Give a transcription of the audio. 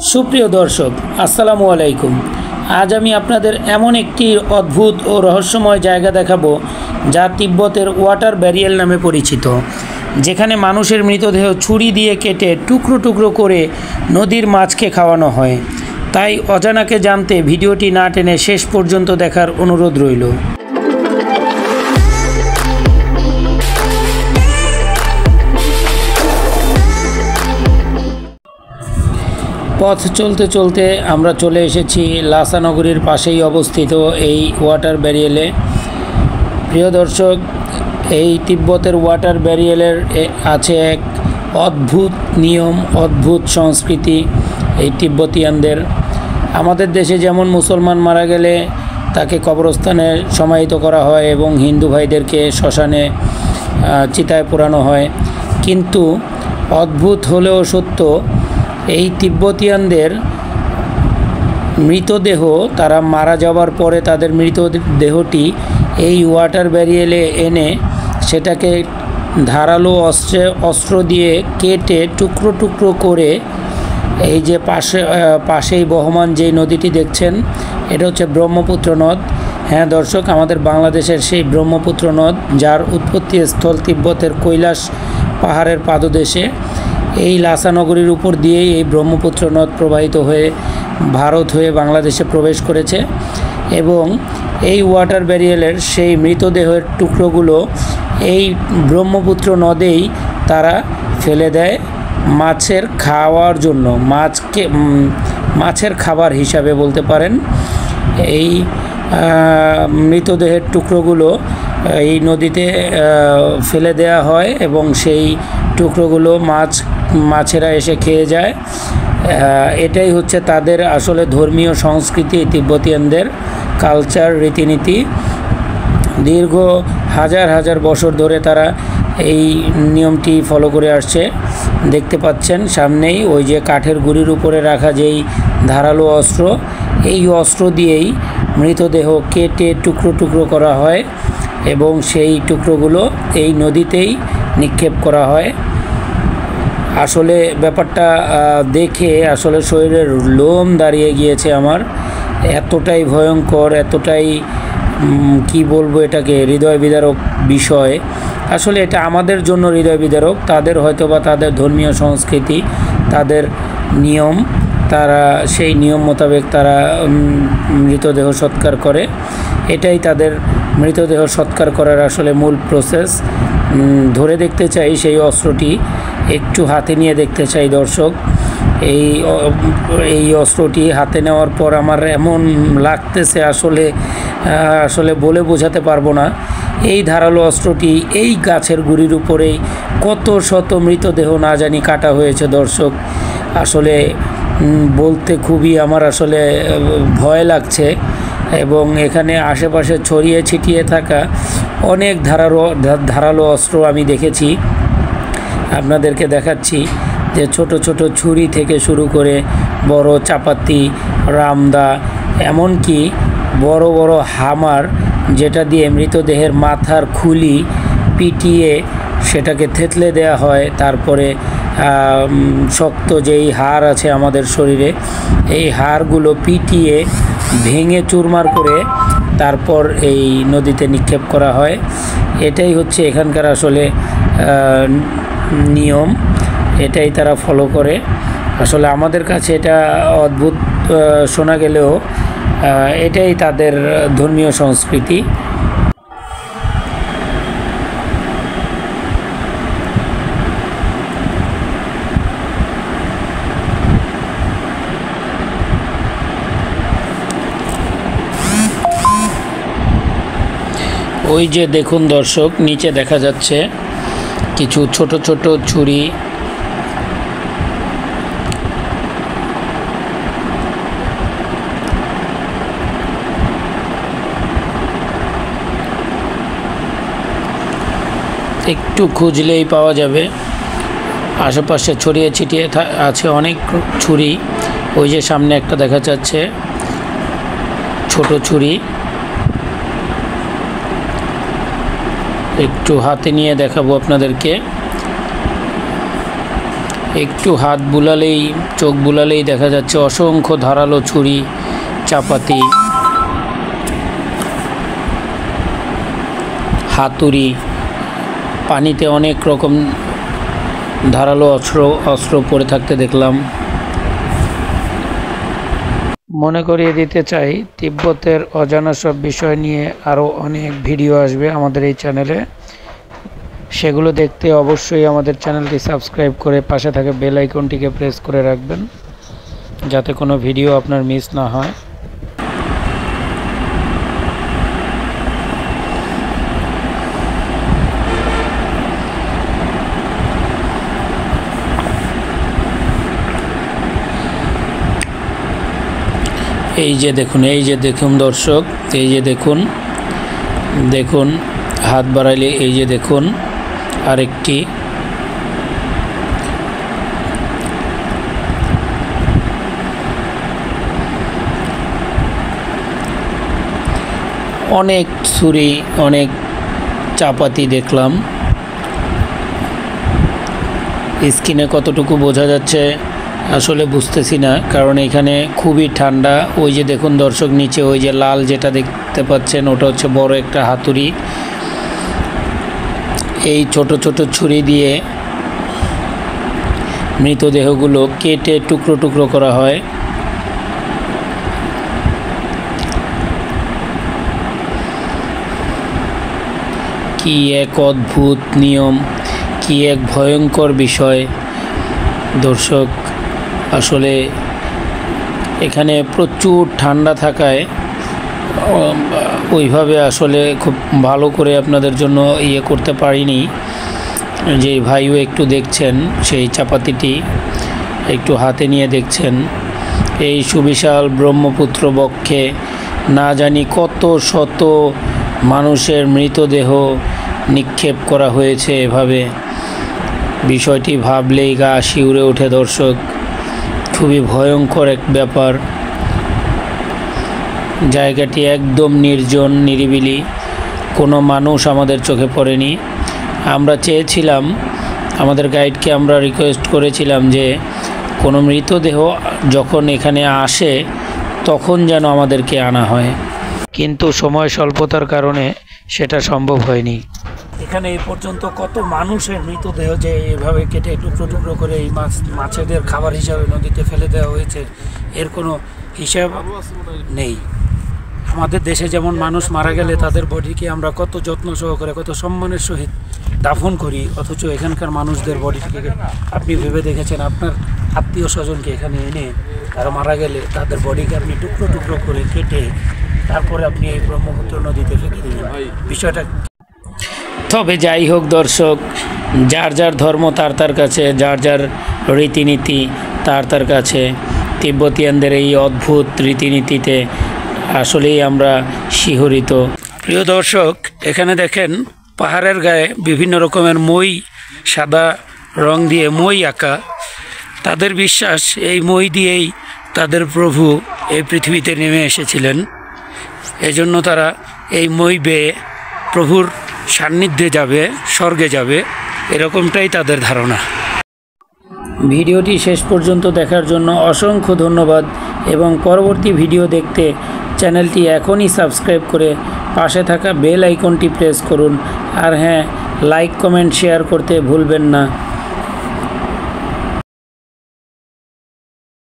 সুপ্রিয় দর্শক, আসসালামু আলাইকুম। আজ আমি আপনাদের এমন একটি অদ্ভুত ও রহস্যময় জায়গা দেখাবো যা তিব্বতের ওয়াটার ব্যারিয়ার নামে পরিচিত, যেখানে মানুষের মৃতদেহ ছুরি দিয়ে কেটে টুকরো টুকরো করে নদীর মাছকে খাওয়ানো হয়। তাই অজানাকে জানতে ভিডিওটি না টেনে শেষ পর্যন্ত দেখার অনুরোধ রইল। পথ চলতে চলতে আমরা চলে এসেছি লাসা নগরীর পাশেই অবস্থিত এই ওয়াটার ব্যারিয়ারে। প্রিয় দর্শক, এই তিব্বতের ওয়াটার ব্যারিয়ারের আছে এক অদ্ভুত নিয়ম, অদ্ভুত সংস্কৃতি এই তিব্বতিয়ানদের। আমাদের দেশে যেমন মুসলমান মারা গেলে তাকে কবরস্থানে সমাহিত করা হয় এবং হিন্দু ভাইদেরকে শ্মশানে চিতায় পোড়ানো হয়, কিন্তু অদ্ভুত হলেও সত্য, এই তিব্বতিয়ানদের মৃতদেহ তারা মারা যাওয়ার পরে তাদের মৃতদেহটি এই ওয়াটার ব্যারিয়ারে এনে সেটাকে ধারালো অস্ত্র দিয়ে কেটে টুকরো টুকরো করে এই যে পাশেই বহমান যেই নদীটি দেখছেন, এটা হচ্ছে ব্রহ্মপুত্র নদ। হ্যাঁ দর্শক, আমাদের বাংলাদেশের সেই ব্রহ্মপুত্র নদ, যার উৎপত্তি স্থল তিব্বতের কৈলাস পাহাড়ের পাদদেশে। এই লাসা নগরীর উপর দিয়েই এই ব্রহ্মপুত্র নদ প্রবাহিত হয়ে ভারত হয়ে বাংলাদেশে প্রবেশ করেছে এবং এই ওয়াটার ব্যারিয়ারের সেই মৃতদেহের টুকরোগুলো এই ব্রহ্মপুত্র নদেই তারা ফেলে দেয় মাছের খাওয়ার জন্য, মাছের খাবার হিসাবে বলতে পারেন। এই মৃতদেহের টুকরোগুলো এই নদীতে ফেলে দেওয়া হয় এবং সেই টুকরোগুলো মাছেরা এসে খেয়ে যায়। এটাই হচ্ছে তাদের আসলে ধর্মীয় সংস্কৃতি, তিব্বতিয়ানদের কালচার, রীতিনীতি। দীর্ঘ হাজার হাজার বছর ধরে তারা এই নিয়মটি ফলো করে আসছে। দেখতে পাচ্ছেন সামনেই ওই যে কাঠের গুঁড়ির উপরে রাখা যেই ধারালো অস্ত্র, এই অস্ত্র দিয়েই মৃতদেহ কেটে টুকরো টুকরো করা হয় এবং সেই টুকরোগুলো এই নদীতেই নিক্ষেপ করা হয়। আসলে ব্যাপারটা দেখে আসলে শরীরের লোম দাঁড়িয়ে গিয়েছে আমার। এতটাই ভয়ঙ্কর, এতটাই কি বলবো, এটাকে হৃদয় বিদারক বিষয়। আসলে এটা আমাদের জন্য হৃদয় বিদারক, তাদের হয়তোবা তাদের ধর্মীয় সংস্কৃতি, তাদের নিয়ম, তারা সেই নিয়ম মোতাবেক তারা মৃতদেহ সৎকার করে। এটাই তাদের মৃতদেহ সৎকার করার আসলে মূল প্রসেস। ধরে দেখতে চাই সেই অস্ত্রটি, একটু হাতে নিয়ে দেখতে চাই দর্শক। এই অস্ত্রটি হাতে নেওয়ার পর আমার এমন লাগতেছে আসলে বলে বোঝাতে পারবো না। এই ধারালো অস্ত্রটি এই গাছের গুঁড়ির উপরেই কত শত মৃতদেহ না জানি কাটা হয়েছে দর্শক। আসলে বলতে খুবই আমার আসলে ভয় লাগছে এবং এখানে আশেপাশে ছড়িয়ে ছিটিয়ে থাকা অনেক ধারালো অস্ত্র আমি দেখেছি। আপনাদেরকে দেখাচ্ছি যে ছোট ছোট ছুরি থেকে শুরু করে বড় চাপাতি, রামদা, এমনকি বড় বড় হামার, যেটা দিয়ে মৃতদেহের মাথার খুলি পিটিয়ে সেটাকে থেতলে দেওয়া হয়। তারপরে শক্ত যেই হাড় আছে আমাদের শরীরে, এই হাড়গুলো পিটিয়ে ভেঙে চুরমার করে তারপর এই নদীতে নিক্ষেপ করা হয়। এটাই হচ্ছে এখানকার আসলে নিয়ম, এটাই তারা ফলো করে। আসলে আমাদের কাছে এটা অদ্ভুত শোনা গেলেও এটাই তাদের ধর্মীয় সংস্কৃতি। ওই যে দেখুন দর্শক, নিচে দেখা যাচ্ছে কিছু ছোট ছোট ছুরি। একটু খুঁজলেই পাওয়া যাবে, আশেপাশে ছড়িয়ে ছিটিয়ে আছে অনেক ছুরি। ওই যে সামনে একটা দেখা যাচ্ছে ছোট ছুরি, একটু হাতে নিয়ে দেখাবো আপনাদেরকে। একটু হাত বুলালেই, চোখ বুলালেই দেখা যাচ্ছে অসংখ্য ধারালো ছুরি, চাপাতি, হাতুড়ি, পানিতে অনেক রকম ধারালো অস্ত্র পড়ে থাকতে দেখলাম। মনে করিয়ে দিতে চাই, তিব্বতের অজানা সব বিষয় নিয়ে আরও অনেক ভিডিও আসবে আমাদের এই চ্যানেলে। সেগুলো দেখতে অবশ্যই আমাদের চ্যানেলটি সাবস্ক্রাইব করে পাশে থাকা বেল আইকনটিকে প্রেস করে রাখবেন, যাতে কোনো ভিডিও আপনার মিস না হয়। এই যে দেখুন দর্শক, এই যে দেখুন হাত বাড়াইলে এই যে দেখুন আরেকটি। অনেক ছুরি, অনেক চাপাতি দেখলাম। স্ক্রিনে কতটুকু বোঝা যাচ্ছে আসলে বুঝতেছি না, কারণ এখানে খুবই ঠান্ডা। ওই যে দেখুন দর্শক, নিচে ওই যে লাল যেটা দেখতে পাচ্ছেন, ওটা হচ্ছে বড় একটা হাতুড়ি। এই ছোট ছোট ছুরি দিয়ে মৃতদেহগুলো কেটে টুকরো টুকরো করা হয়। কি এক অদ্ভুত নিয়ম, কি এক ভয়ঙ্কর বিষয় দর্শক। আসলে এখানে প্রচুর ঠান্ডা থাকায় ওইভাবে আসলে খুব ভালো করে আপনাদের জন্য করতে পারিনি। যে ভাইও একটু দেখছেন, সেই চাপাতিটি একটু হাতে নিয়ে দেখছেন। এই সুবিশাল ব্রহ্মপুত্র বক্ষে না জানি কত শত মানুষের মৃতদেহ নিক্ষেপ করা হয়েছে এভাবে। বিষয়টি ভাবলেই গা শিউরে ওঠে দর্শক। খুবই ভয়ঙ্কর এক ব্যাপার। জায়গাটি একদম নির্জন, নিরিবিলি, কোনো মানুষ আমাদের চোখে পড়েনি। আমরা চেয়েছিলাম, আমাদের গাইডকে আমরা রিকোয়েস্ট করেছিলাম যে কোনো মৃতদেহ যখন এখানে আসে তখন যেন আমাদেরকে আনা হয়, কিন্তু সময় স্বল্পতার কারণে সেটা সম্ভব হয়নি। এখানে এই পর্যন্ত কত মানুষের মৃতদেহ যে এভাবে কেটে টুকরো টুকরো করে এই মাছেদের খাবার হিসাবে নদীতে ফেলে দেওয়া হয়েছে, এর কোনো হিসাব নেই। আমাদের দেশে যেমন মানুষ মারা গেলে তাদের বডিকে আমরা কত যত্ন সহকারে, কত সম্মানের সহিত দাফন করি, অথচ এখানকার মানুষদের বডিকে আপনি ভেবে দেখেছেন আপনার আত্মীয় স্বজনকে এখানে এনে তারা মারা গেলে তাদের বডিকে আপনি টুকরো টুকরো করে কেটে তারপরে আপনি এই ব্রহ্মপুত্র নদীতে ফেলে দিলেন? বিষয়টা। তবে যাই হোক দর্শক, যার যার ধর্ম তার কাছে, যার যার রীতিনীতি তার কাছে। তিব্বতিয়ানদের এই অদ্ভুত রীতিনীতিতে আসলেই আমরা শিহরিত। প্রিয় দর্শক, এখানে দেখেন পাহাড়ের গায়ে বিভিন্ন রকমের মই, সাদা রং দিয়ে মই আঁকা। তাদের বিশ্বাস এই মই দিয়েই তাদের প্রভু এই পৃথিবীতে নেমে এসেছিলেন। এজন্য তারা এই মই বেয়ে প্রভুর সান্নিধ্যে যাবে, স্বর্গে যাবে, এরকমটাই তাদের ধারণা। ভিডিওটি শেষ পর্যন্ত দেখার জন্য অসংখ্য ধন্যবাদ, এবং পরবর্তী ভিডিও দেখতে চ্যানেলটি এখনই সাবস্ক্রাইব করে পাশে থাকা বেল আইকনটি প্রেস করুন। আর হ্যাঁ, লাইক, কমেন্ট, শেয়ার করতে ভুলবেন না।